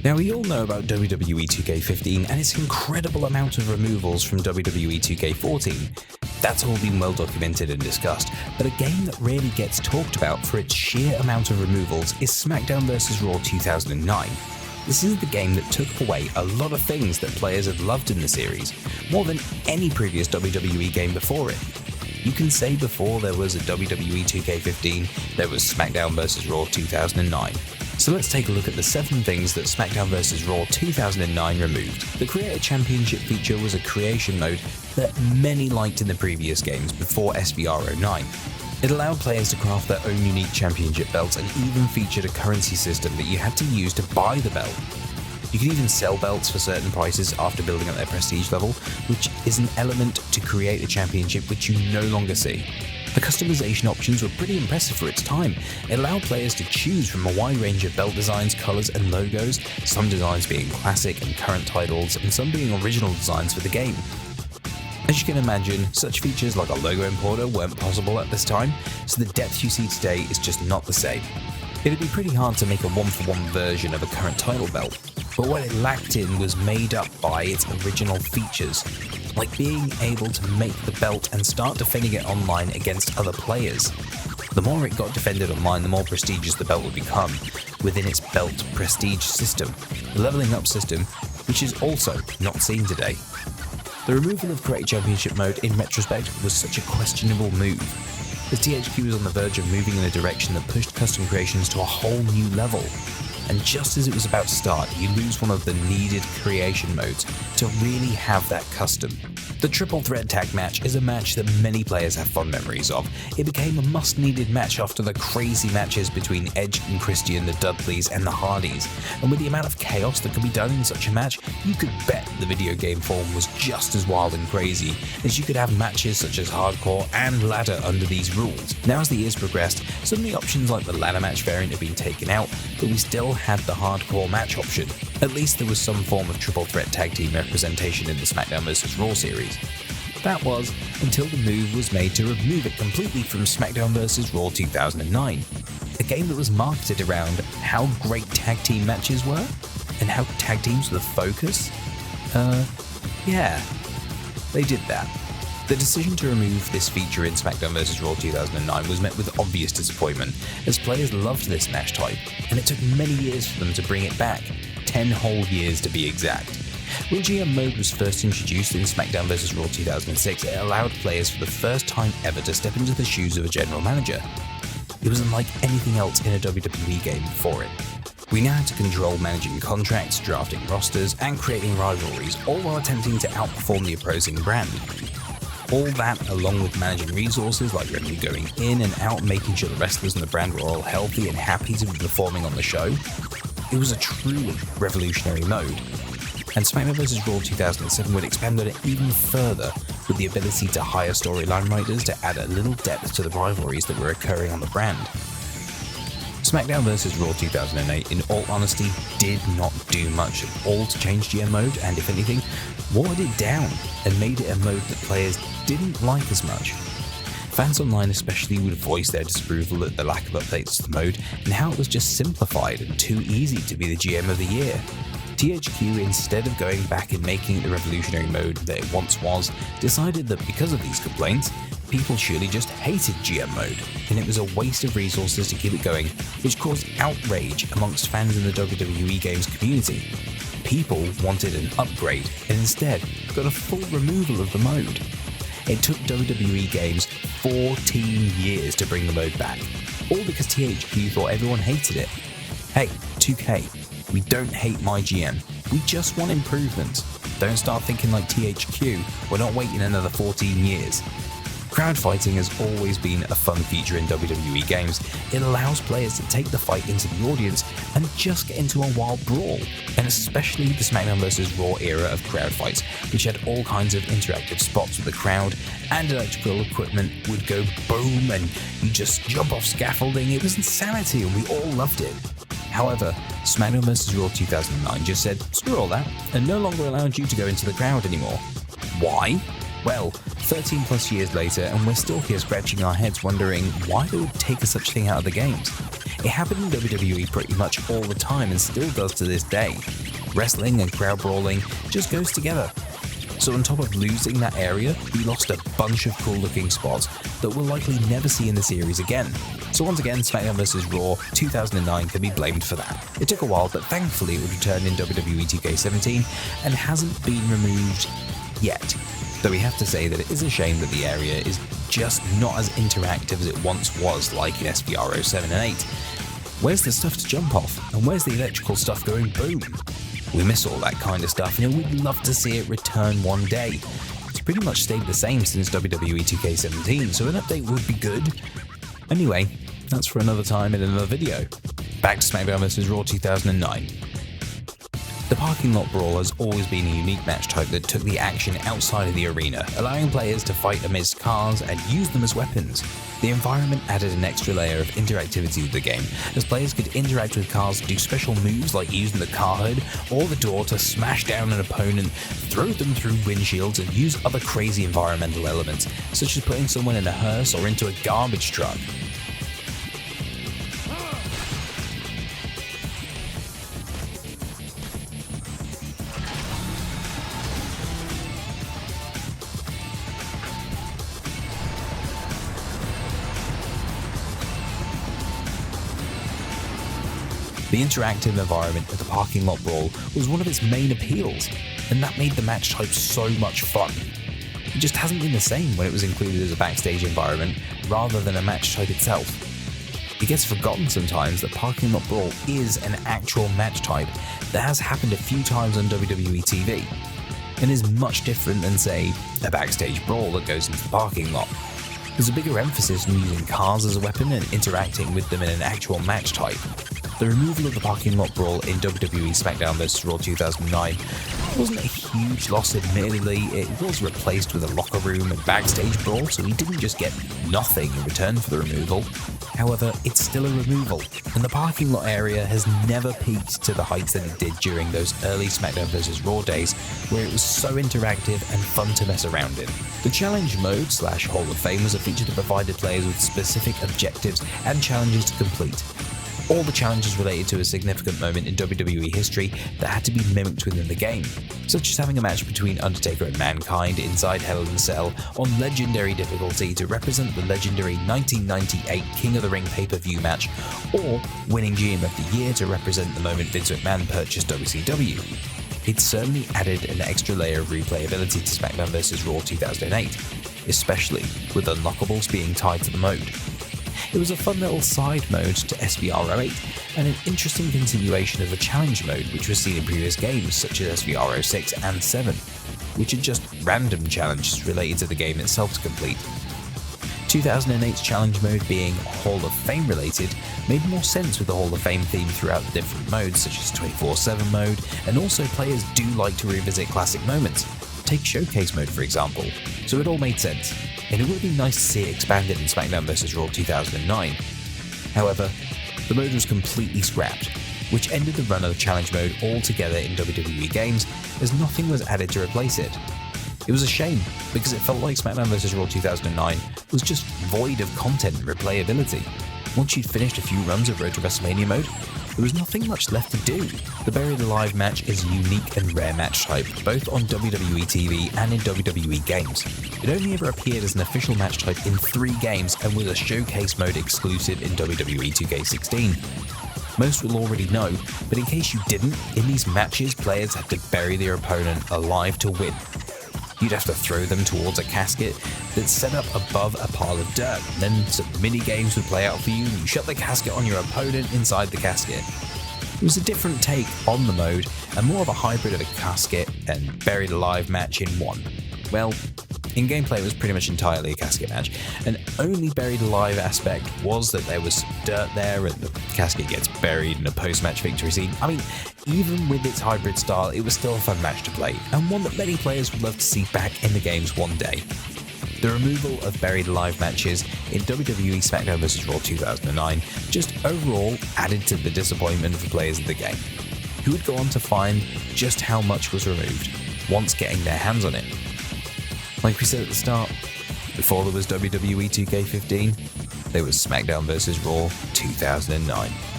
Now, we all know about WWE 2K15 and its incredible amount of removals from WWE 2K14. That's all been well documented and discussed, but a game that rarely gets talked about for its sheer amount of removals is Smackdown vs. Raw 2009. This is the game that took away a lot of things that players had loved in the series, more than any previous WWE game before it. You can say before there was a WWE 2K15, there was Smackdown vs. Raw 2009. So let's take a look at the 7 things that Smackdown vs. Raw 2009 removed. The Create a Championship feature was a creation mode that many liked in the previous games before SVR09. It allowed players to craft their own unique championship belts and even featured a currency system that you had to use to buy the belt. You could even sell belts for certain prices after building up their prestige level, which is an element to create a championship which you no longer see. The customization options were pretty impressive for its time. It allowed players to choose from a wide range of belt designs, colours and logos, some designs being classic and current titles, and some being original designs for the game. As you can imagine, such features like a logo importer weren't possible at this time, so the depth you see today is just not the same. It'd be pretty hard to make a one-for-one version of a current title belt, but what it lacked in was made up by its original features, like being able to make the belt and start defending it online against other players. The more it got defended online, the more prestigious the belt would become within its belt prestige system, the leveling up system, which is also not seen today. The removal of Create Championship mode in retrospect was such a questionable move, as THQ was on the verge of moving in a direction that pushed custom creations to a whole new level. And just as it was about to start, you lose one of the needed creation modes to really have that custom. The Triple Threat Tag match is a match that many players have fond memories of. It became a must-needed match after the crazy matches between Edge and Christian, the Dudleys and the Hardys. And with the amount of chaos that could be done in such a match, you could bet the video game form was just as wild and crazy, as you could have matches such as Hardcore and Ladder under these rules. Now as the years progressed, some of the options like the Ladder match variant have been taken out, but we still had the Hardcore match option. At least there was some form of triple threat tag team representation in the Smackdown vs. Raw series. That was until the move was made to remove it completely from Smackdown vs. Raw 2009, a game that was marketed around how great tag team matches were and how tag teams were the focus. Yeah, they did that. The decision to remove this feature in Smackdown vs. Raw 2009 was met with obvious disappointment, as players loved this match type, and it took many years for them to bring it back, 10 whole years to be exact. When GM mode was first introduced in Smackdown vs. Raw 2006, it allowed players for the first time ever to step into the shoes of a general manager. It was unlike anything else in a WWE game before it. We now had to control managing contracts, drafting rosters, and creating rivalries, all while attempting to outperform the opposing brand. All that, along with managing resources like revenue going in and out, making sure the wrestlers and the brand were all healthy and happy to be performing on the show. It was a truly revolutionary mode. And Smackdown vs. Raw 2007 would expand on it even further, with the ability to hire storyline writers to add a little depth to the rivalries that were occurring on the brand. Smackdown vs. Raw 2008, in all honesty, did not do much at all to change GM mode, and if anything, watered it down and made it a mode that players didn't like as much. Fans online especially would voice their disapproval at the lack of updates to the mode and how it was just simplified and too easy to be the GM of the year. THQ, instead of going back and making it the revolutionary mode that it once was, decided that because of these complaints, people surely just hated GM mode, and it was a waste of resources to keep it going, which caused outrage amongst fans in the WWE games community. People wanted an upgrade, and instead got a full removal of the mode. It took WWE games 14 years to bring the mode back, all because THQ thought everyone hated it. Hey, 2K, we don't hate my GM, we just want improvements. Don't start thinking like THQ, we're not waiting another 14 years. Crowdfighting has always been a fun feature in WWE games. It allows players to take the fight into the audience and just get into a wild brawl, and especially the Smackdown vs. Raw era of crowd fights, which had all kinds of interactive spots with the crowd, and electrical equipment would go boom and you just jump off scaffolding. It was insanity and we all loved it. However, Smackdown vs. Raw 2009 just said, screw all that, and no longer allowed you to go into the crowd anymore. Why? Well, 13 plus years later, and we're still here scratching our heads wondering why they would take such thing out of the games. It happened in WWE pretty much all the time and still does to this day. Wrestling and crowd brawling just goes together. So on top of losing that area, we lost a bunch of cool looking spots that we'll likely never see in the series again. So once again, Smackdown vs. Raw 2009 can be blamed for that. It took a while, but thankfully it would return in WWE 2K17 and hasn't been removed yet. Though we have to say that it is a shame that the area is just not as interactive as it once was, like in SVR 07 and 8. Where's the stuff to jump off? And where's the electrical stuff going boom? We miss all that kind of stuff, and we'd love to see it return one day. It's pretty much stayed the same since WWE 2K17, so an update would be good. Anyway, that's for another time in another video. Back to Smackdown vs. Raw 2009. The parking lot brawl has always been a unique match type that took the action outside of the arena, allowing players to fight amidst cars and use them as weapons. The environment added an extra layer of interactivity to the game, as players could interact with cars to do special moves like using the car hood or the door to smash down an opponent, throw them through windshields, and use other crazy environmental elements, such as putting someone in a hearse or into a garbage truck. The interactive environment of the parking lot brawl was one of its main appeals, and that made the match type so much fun. It just hasn't been the same when it was included as a backstage environment rather than a match type itself. It gets forgotten sometimes that parking lot brawl is an actual match type that has happened a few times on WWE TV, and is much different than, say, a backstage brawl that goes into the parking lot. There's a bigger emphasis on using cars as a weapon and interacting with them in an actual match type. The removal of the parking lot brawl in WWE SmackDown vs. Raw 2009 wasn't a huge loss, admittedly. It was replaced with a locker room and backstage brawl, so we didn't just get nothing in return for the removal. However, it's still a removal, and the parking lot area has never peaked to the heights that it did during those early SmackDown vs. Raw days, where it was so interactive and fun to mess around in. The challenge mode / Hall of Fame was a feature that provided players with specific objectives and challenges to complete. All the challenges related to a significant moment in WWE history that had to be mimicked within the game, such as having a match between Undertaker and Mankind inside Hell in a Cell on legendary difficulty to represent the legendary 1998 King of the Ring pay-per-view match, or winning GM of the Year to represent the moment Vince McMahon purchased WCW. It certainly added an extra layer of replayability to SmackDown vs. Raw 2008, especially with unlockables being tied to the mode. It was a fun little side mode to SVR 08 and an interesting continuation of the challenge mode which was seen in previous games such as SVR 06 and 7, which are just random challenges related to the game itself to complete. 2008's challenge mode being Hall of Fame related made more sense with the Hall of Fame theme throughout the different modes such as 24/7 mode, and also players do like to revisit classic moments. Take Showcase mode for example, so it all made sense, and it would be nice to see it expanded in SmackDown vs. Raw 2009. However, the mode was completely scrapped, which ended the run of the challenge mode altogether in WWE games, as nothing was added to replace it. It was a shame, because it felt like SmackDown vs. Raw 2009 was just void of content and replayability. Once you'd finished a few runs of Road to WrestleMania mode, there was nothing much left to do. The Buried Alive match is a unique and rare match type, both on WWE TV and in WWE games. It only ever appeared as an official match type in 3 games and was a showcase mode exclusive in WWE 2K16. Most will already know, but in case you didn't, in these matches players had to bury their opponent alive to win. You'd have to throw them towards a casket that's set up above a pile of dirt. Then some mini games would play out for you and you shut the casket on your opponent inside the casket. It was a different take on the mode and more of a hybrid of a casket and Buried Alive match in one. Well, in gameplay it was pretty much entirely a casket match, and only Buried Alive aspect was that there was dirt there and the casket gets buried in a post-match victory scene. I mean, even with its hybrid style, it was still a fun match to play, and one that many players would love to see back in the games one day. The removal of Buried Alive matches in WWE SmackDown vs. Raw 2009 just overall added to the disappointment for players of the game, who would go on to find just how much was removed once getting their hands on it. Like we said at the start, before there was WWE 2K15, there was SmackDown vs. Raw 2009.